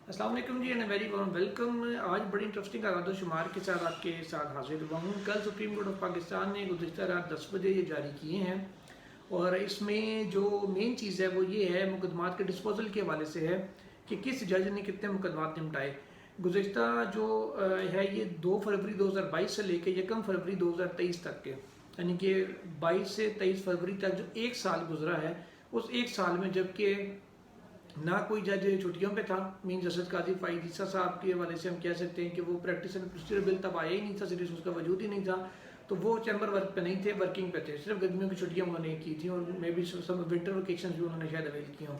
السلام علیکم جی، and very warm welcome. آج بڑی انٹرسٹنگ اعداد و شمار کے ساتھ آپ کے ساتھ حاضر ہوا ہوں۔ کل سپریم کورٹ آف پاکستان نے گزشتہ رات 10 بجے یہ جاری کیے ہیں، اور اس میں جو مین چیز ہے وہ یہ ہے، مقدمات کے ڈسپوزل کے حوالے سے ہے کہ کس جج نے کتنے مقدمات نمٹائے۔ گزشتہ جو ہے یہ 2 فروری 2022 سے لے کے 1 فروری 2023 تک کے، یعنی کہ 22 سے 23 فروری تک جو ایک سال گزرا ہے، اس ایک سال میں جبکہ نہ کوئی جج چھٹیوں پہ تھا، مین جسٹس قاضی فائز عیسیٰ صاحب کے حوالے سے ہم کہہ سکتے ہیں کہ وہ پریکٹس اینڈ پروسیجر بل تب آیا ہی نہیں تھا، سیریس اس کا وجود ہی نہیں تھا، تو وہ چیمبر ورک پہ نہیں تھے، ورکنگ پہ تھے، صرف گرمیوں کی چھٹیاں انہوں نے کی تھیں، اور may be some winter vacations بھی انہوں نے شاید اویل کی ہوں۔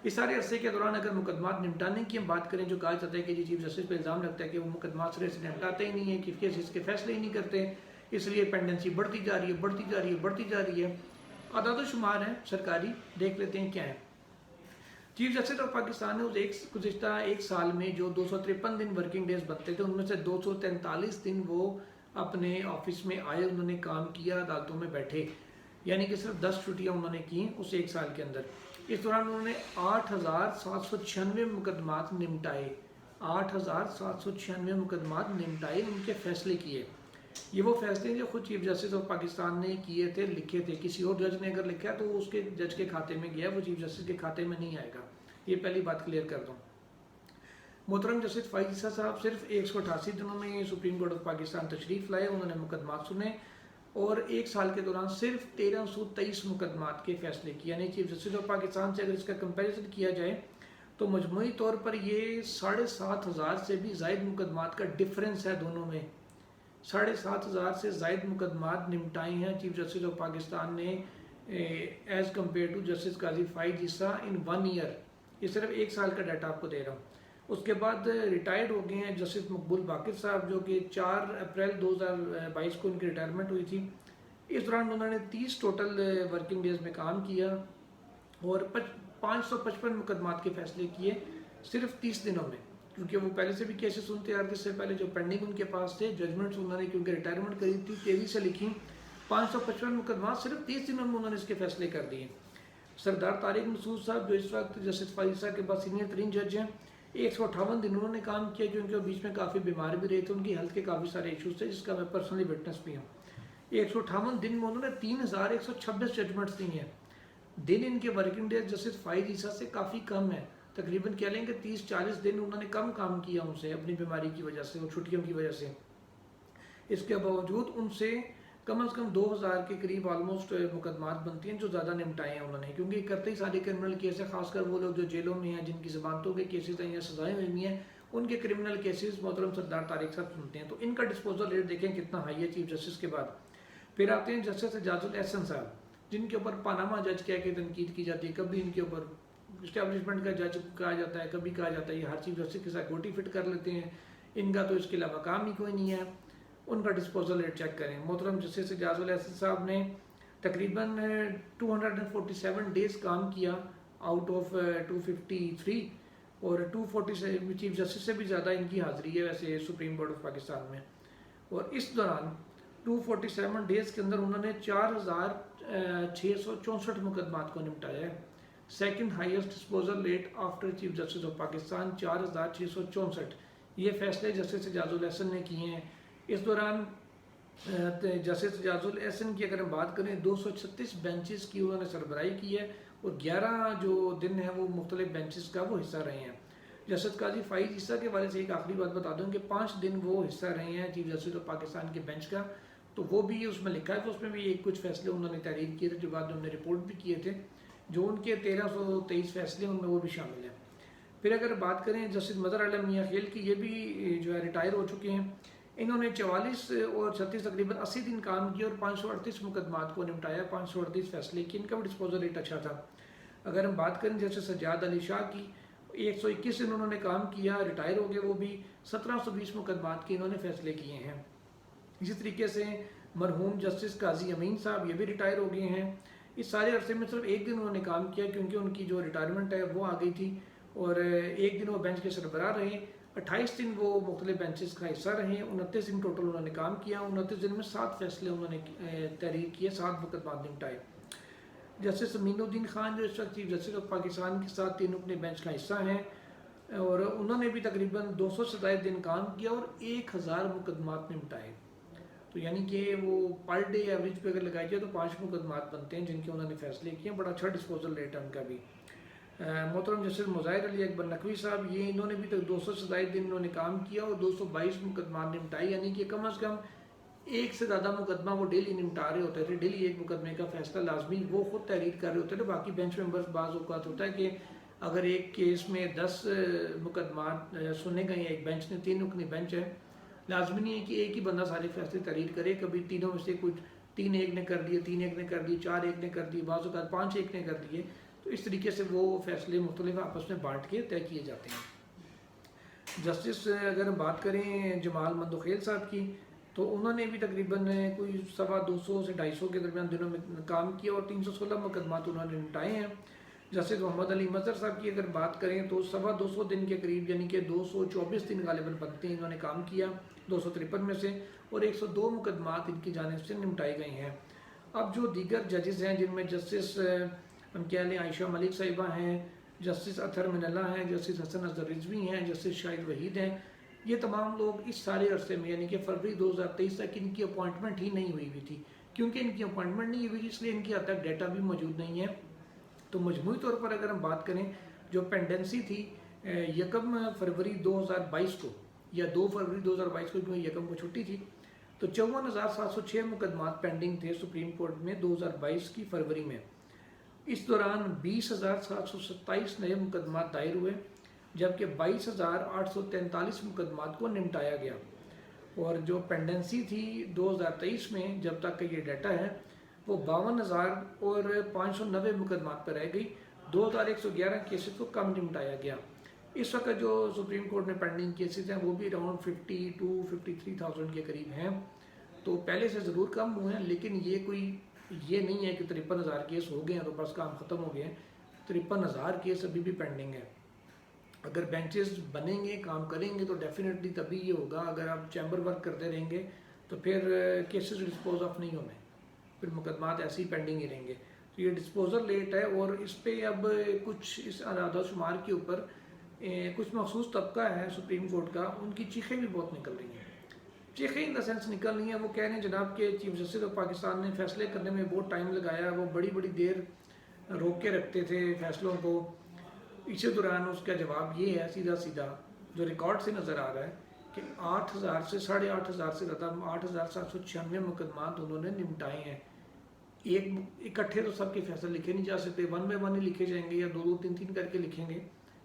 اس سارے عرصے کے دوران اگر مقدمات نمٹانے کی ہم بات کریں، جو کہا جاتا ہے کہ چیف جسٹس پہ الزام لگتا ہے کہ وہ مقدمات سرے سے نمٹاتے ہی نہیں ہیں، کہ کیسز کے فیصلے ہی نہیں کرتے، اس لیے پینڈنسی بڑھتی جا رہی ہے بڑھتی جا رہی ہے بڑھتی جا رہی ہے۔ اعداد و شمار ہیں سرکاری، دیکھ لیتے ہیں کیا ہے۔ چیف جسٹس آف پاکستان نے گزشتہ ایک سال میں جو 253 دن ورکنگ ڈیز بنتے تھے، ان میں سے 243 دن وہ اپنے آفس میں آئے، انہوں نے کام کیا، عدالتوں میں بیٹھے، یعنی کہ صرف 10 چھٹیاں انہوں نے کی اس ایک سال کے اندر۔ اس دوران انہوں نے 8796 مقدمات نمٹائے، 8796 مقدمات نمٹائے، ان کے فیصلے کیے۔ یہ وہ فیصلے جو خود چیف جسٹس آف پاکستان نے کیے تھے، لکھے تھے، کسی اور جج نے اگر لکھا تو اس کے جج کے کھاتے میں گیا، وہ چیف جسٹس کے کھاتے میں نہیں آئے گا، یہ پہلی بات کلیئر کر دوں۔ محترم جسٹس فائز عیسیٰ صاحب صرف 188 دنوں میں سپریم کورٹ آف پاکستان تشریف لائے، انہوں نے مقدمات سنے، اور ایک سال کے دوران صرف 1323 مقدمات کے فیصلے کیے، یعنی چیف جسٹس آف پاکستان سے اگر اس کا کمپیریزن کیا جائے تو مجموعی طور پر یہ 7500 سے بھی زائد مقدمات کا ڈفرنس ہے دونوں میں۔ 7500 سے زائد مقدمات نمٹائے ہیں چیف جسٹس آف پاکستان نے as compare to justice Qazi Faez Isa in 1 year. یہ صرف ایک سال کا ڈیٹا آپ کو دے رہا ہوں۔ اس کے بعد ریٹائرڈ ہو گئے ہیں جسٹس مقبول باقر صاحب، جو کہ 4 اپریل 2022 کو ان کی ریٹائرمنٹ ہوئی تھی۔ اس دوران انہوں نے 30 ٹوٹل ورکنگ ڈیز میں کام کیا، اور 555 مقدمات کے فیصلے کیے صرف 30 دنوں میں، کیونکہ وہ پہلے سے بھی کیسز سنتے آ رہے تھے، اس سے پہلے جو پینڈنگ ان کے پاس تھے، ججمنٹس انہوں نے کیونکہ ریٹائرمنٹ کری تھی 23 سے لکھی، 555 مقدمات صرف 30 دنوں میں انہوں نے اس کے فیصلے کر دیے۔ سردار طارق مسعود صاحب جو اس وقت جسٹس فائز عیسیٰ کے بعد سینئر ترین جج ہیں، 158 دن انہوں نے کام کیا، کیونکہ وہ بیچ میں کافی بیمار بھی رہے تھے، ان کی ہیلتھ کے کافی سارے ایشوز تھے، جس کا میں پرسنلی وٹنس بھی ہوں۔ 158 دن میں انہوں نے 3126 ججمنٹس دی ہیں۔ دن ان کے ورکنگ ڈیز جسٹس فائز عیسیٰ سے کافی کم ہے، تقریباً کہہ لیں کہ 30-40 دن انہوں نے کم کام کیا ان سے، اپنی بیماری کی وجہ سے اور چھٹیوں کی وجہ سے۔ اس کے باوجود ان سے کم از کم 2000 کے قریب آلموسٹ مقدمات بنتی ہیں، جو زیادہ نمٹائے ہیں انہوں نے، کیونکہ کرتے ہی سارے کرمنل کیس ہیں، خاص کر وہ لوگ جو جیلوں میں ہیں، جن کی ضمانتوں کے کیسز ہیں یا سزائیں ہوئی ہیں، ان کے کرمنل کیسز محترم سردار طارق صاحب سنتے ہیں، تو ان کا ڈسپوزل ریٹ دیکھیں کتنا ہائی ہے چیف جسٹس کے بعد۔ پھر آتے ہیں جسٹس اعجاز الاحسن صاحب، جن کے اوپر پاناما جج کہہ کے تنقید کی جاتی ہے، کبھی ان کے اوپر اسٹیبلشمنٹ کا جج کہا جاتا ہے، کبھی کہا جاتا ہے یہ ہر چیف جسٹس کے ساتھ گوٹی فٹ کر لیتے ہیں، ان کا تو اس کے علاوہ کام ہی کوئی نہیں ہے۔ ان کا ڈسپوزل ریٹ چیک کریں۔ محترم جسٹس اعجاز الاحسن صاحب نے تقریباً 247 ڈیز کام کیا آؤٹ آف 253، اور 247 چیف جسٹس سے بھی زیادہ ان کی حاضری ہے ویسے سپریم کورٹ آف پاکستان میں، اور اس دوران 247 ڈیز کے اندر انہوں نے 4664 مقدمات کو نمٹایا ہے۔ Second highest disposal rate after chief justice of Pakistan, 4664۔ یہ فیصلے جسٹس اعجاز الاحسن نے کیے ہیں۔ اس دوران جسٹس اعجاز الاحسن کی اگر ہم بات کریں، 236 بینچز کی انہوں نے سربراہی کی ہے، اور 11 جو دن ہیں وہ مختلف بینچز کا وہ حصہ رہے ہیں۔ جسٹس قاضی فائز عیسیٰ کے حوالے سے ایک آخری بات بتا دوں کہ 5 دن وہ حصہ رہے ہیں چیف جسٹس آف پاکستان کے بینچ کا، تو وہ بھی اس میں لکھا ہے، تو اس میں بھی ایک کچھ فیصلے انہوں نے تحریر کیے تھے، جو بعد میں ہم نے رپورٹ بھی کیے تھے، جو ان کے 1323 فیصلے ان میں وہ بھی شامل ہیں۔ پھر اگر بات کریں جسٹس مظہر عالم میاں خیل کی، یہ بھی جو ہے ریٹائر ہو چکے ہیں، انہوں نے 44 اور 36 تقریباً 80 دن کام کیا، اور 538 مقدمات کو نمٹایا، 538 فیصلے کی، ان کا بھی ڈسپوزل ریٹ اچھا تھا۔ اگر ہم بات کریں جیسے سجاد علی شاہ کی، 121 دن انہوں نے کام کیا، ریٹائر ہو گئے وہ بھی، 1720 مقدمات کے انہوں نے فیصلے کیے ہیں۔ اسی طریقے سے مرحوم جسٹس قاضی امین صاحب، یہ بھی ریٹائر ہو گئے ہیں۔ اس سارے عرصے میں صرف ایک دن انہوں نے کام کیا، کیونکہ ان کی جو ریٹائرمنٹ ہے وہ آ گئی تھی، اور ایک دن وہ بینچ کے سربراہ رہے، 28 دن وہ مختلف بینچز کا حصہ رہے، 29 دن ٹوٹل انہوں نے کام کیا، 29 دن میں 7 فیصلے انہوں نے تحریر کیے، 7 مقدمات نمٹائے۔ جسٹس امین الدین خان جو اس وقت چیف جسٹس آف پاکستان کے ساتھ 3 اپنے بینچ کا حصہ ہیں، اور انہوں نے بھی تقریباً 200 سے زائد دن کام کیا اور 1000 مقدمات نمٹائے. تو یعنی کہ وہ پر ڈے ایوریج پہ اگر لگائی جائے تو 5 مقدمات بنتے ہیں جن کے انہوں نے فیصلے کیے ہیں. بڑا اچھا ڈسپوزل ریٹ ہے ان کا بھی. محترم جسٹس مظاہر علی اکبر نقوی صاحب، یہ انہوں نے بھی تک 200 سے زائد دن انہوں نے کام کیا اور 222 مقدمات نمٹائے. یعنی کہ کم از کم ایک سے زیادہ مقدمہ وہ ڈیلی نمٹا رہے ہوتے تھے. ڈیلی ایک مقدمے کا فیصلہ لازمی وہ خود تحریر کر رہے ہوتے تھے. باقی بینچ ممبرز بعض اوقات ہوتا ہے کہ اگر ایک کیس میں 10 مقدمات سنے گئے ہیں، ایک بینچ نے 3 رکنی بینچ ہے، لازمی نہیں ہے کہ ایک ہی بندہ سارے فیصلے تحریر کرے. کبھی تینوں میں سے کچھ 3 ایک نے کر دیے، 3 ایک نے کر دیے، 4 ایک نے کر دیے، بعض اوقات 5 ایک نے کر دیے. تو اس طریقے سے وہ فیصلے مختلف آپس میں بانٹ کے طے کیے جاتے ہیں. جسٹس اگر ہم بات کریں جمال مندوخیل صاحب کی، تو انہوں نے بھی تقریباً کوئی 250 سے 250 کے درمیان دنوں میں کام کیا اور 316 مقدمات انہوں نے نمٹائے ہیں. جسٹس محمد علی مظہر صاحب کی اگر بات کریں تو 250 دن کے قریب یعنی کہ 224 دن غالباً بنتے ہیں انہوں نے کام کیا 253 میں سے، اور 102 مقدمات ان کی جانب سے نمٹائے گئے ہیں. اب جو دیگر ججز ہیں جن میں جسٹس ہم کہہ لیں عائشہ ملک صاحبہ ہیں، جسٹس اطہر من اللہ ہیں، جسٹس حسن اصغر رضوی ہیں، جسٹس شاہد وحید ہیں، یہ تمام لوگ اس سارے عرصے میں یعنی کہ فروری 2023 تک ان کی اپوائنٹمنٹ ہی نہیں ہوئی تھی. کیونکہ ان کی اپوائنٹمنٹ نہیں ہوئی اس لیے ان کی حد تک ڈیٹا بھی موجود نہیں ہے. تو مجموعی طور پر اگر ہم بات کریں جو پینڈنسی تھی 1 فروری 2022 کو یا 2 فروری 2022 کو، کیونکہ 1 کو چھٹی تھی، تو 54,706 مقدمات پینڈنگ تھے سپریم کورٹ میں 2022 کی فروری میں. اس دوران 20,727 نئے مقدمات دائر ہوئے جبکہ 22,843 مقدمات کو نمٹایا گیا. اور جو پینڈنسی تھی 2023 میں جب تک کا یہ ڈیٹا ہے وہ 52,590 مقدمات پر رہ گئی. 2,111 کیسز کو کم نمٹایا گیا. اس وقت جو سپریم کورٹ میں پینڈنگ کیسز ہیں وہ بھی اراؤنڈ 52,000 کے قریب ہیں. تو پہلے سے ضرور کم ہوئے ہیں، لیکن یہ نہیں ہے کہ 53,000 کیس ہو گئے ہیں تو بس کام ختم ہو گئے ہیں. 53,000 کیس ابھی بھی پینڈنگ ہے. اگر بینچز بنیں گے، کام کریں گے تو ڈیفینیٹلی تبھی یہ ہوگا. اگر آپ چیمبر ورک کرتے رہیں گے تو پھر کیسز ڈسپوز آف نہیں ہونے، پھر مقدمات ایسے ہی پینڈنگ ہی رہیں گے. تو یہ ڈسپوزل ریٹ ہے اور اس پہ اب کچھ اس اعداد و شمار کے اوپر کچھ مخصوص طبقہ ہے سپریم کورٹ کا، ان کی چیخیں بھی بہت نکل رہی ہیں. چیخیں ان دا سینس نکل رہی ہیں، وہ کہہ رہے ہیں جناب کہ چیف جسٹس آف پاکستان نے فیصلے کرنے میں بہت ٹائم لگایا، وہ بڑی بڑی دیر روک کے رکھتے تھے فیصلوں کو. اسی دوران اس کا جواب یہ ہے سیدھا جو ریکارڈ سے نظر آ رہا ہے کہ 8,000 سے 8,500 سے زیادہ 8,796 مقدمات انہوں نے نمٹائے ہیں. اکٹھے تو سب کے فیصلے لکھے نہیں جا سکتے، 1 بائی 1 ہی لکھے جائیں گے یا 2 3 کر کے لکھیں گے،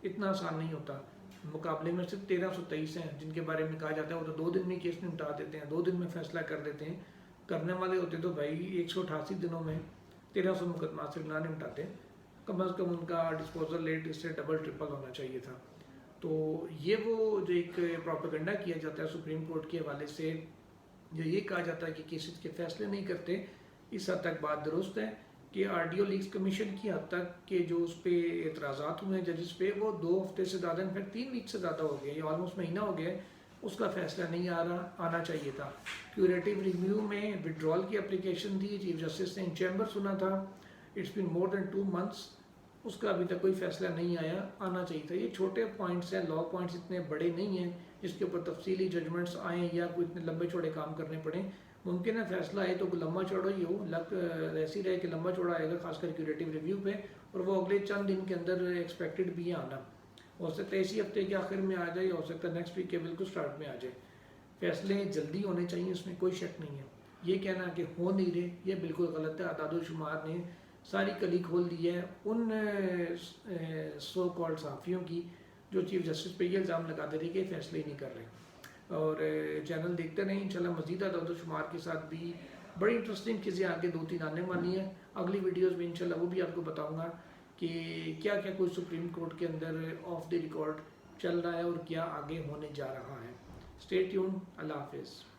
اتنا آسان نہیں ہوتا. مقابلے میں صرف 1323 ہیں جن کے بارے میں کہا جاتا ہے وہ تو 2 دن میں کیس نمٹا دیتے ہیں، 2 دن میں فیصلہ کر دیتے ہیں. کرنے والے ہوتے تو بھائی 188 دنوں میں 1300 مقدمات سے نہ نمٹاتے. کم از کم ان کا ڈسپوزل ریٹ اس سے ڈبل ٹرپل ہونا چاہیے تھا. تو یہ وہ جو ایک پروپیگنڈا کیا جاتا ہے سپریم کورٹ کے حوالے سے، جو یہ کہا جاتا ہے کہ کیسز کے فیصلے نہیں کرتے، اس حد تک بات درست ہے کہ آرڈیو لیگز کمیشن کی حد تک کہ جو اس پہ اعتراضات ہوئے ہیں ججز پہ وہ 2 ہفتے سے زیادہ، انفیکٹ 3 ویک سے زیادہ ہو گئے، یہ آلموسٹ مہینہ ہو گیا، اس کا فیصلہ نہیں آنا چاہیے تھا. کیوریٹیو ریویو میں وڈرال کی اپلیکیشن تھی، چیف جسٹس نے ان چیمبر سنا تھا، it's been more then 2 months، اس کا ابھی تک کوئی فیصلہ نہیں آنا چاہیے تھا. یہ چھوٹے پوائنٹس ہیں، لا پوائنٹس اتنے بڑے نہیں ہیں جس کے اوپر تفصیلی ججمنٹس آئیں یا کوئی اتنے لمبے چوڑے کام کرنے پڑیں. ممکن ہے فیصلہ آئے تو لمبا چوڑا ہی ہو، لگ ایسی رہے کہ لمبا چوڑا آئے گا خاص کر کیوریٹیو ریویو پہ، اور وہ اگلے چند دن کے اندر ایکسپیکٹڈ بھی ہے آنا. ہو سکتا ہے اسی ہفتے کے آخر میں آ جائے، ہو سکتا ہے نیکسٹ ویک کے بالکل سٹارٹ میں آ جائے. فیصلے جلدی ہونے چاہیے، اس میں کوئی شک نہیں ہے. یہ کہنا کہ ہو نہیں رہے یہ بالکل غلط ہے. اعداد و شمار نے ساری کلی کھول دی ہے ان سو کالڈ صحافیوں کی جو چیف جسٹس پہ یہ الزام لگاتے تھے کہ فیصلے ہی نہیں کر رہے. اور چینل دیکھتے رہیں، انشاءاللہ مزید اعداد و شمار کے ساتھ بھی بڑی انٹرسٹنگ چیزیں آگے 2-3 آنے والی ہیں. اگلی ویڈیوز میں انشاءاللہ وہ بھی آپ کو بتاؤں گا کہ کیا کیا کوئی سپریم کورٹ کے اندر آف دی ریکارڈ چل رہا ہے اور کیا آگے ہونے جا رہا ہے. Stay tune. اللہ حافظ.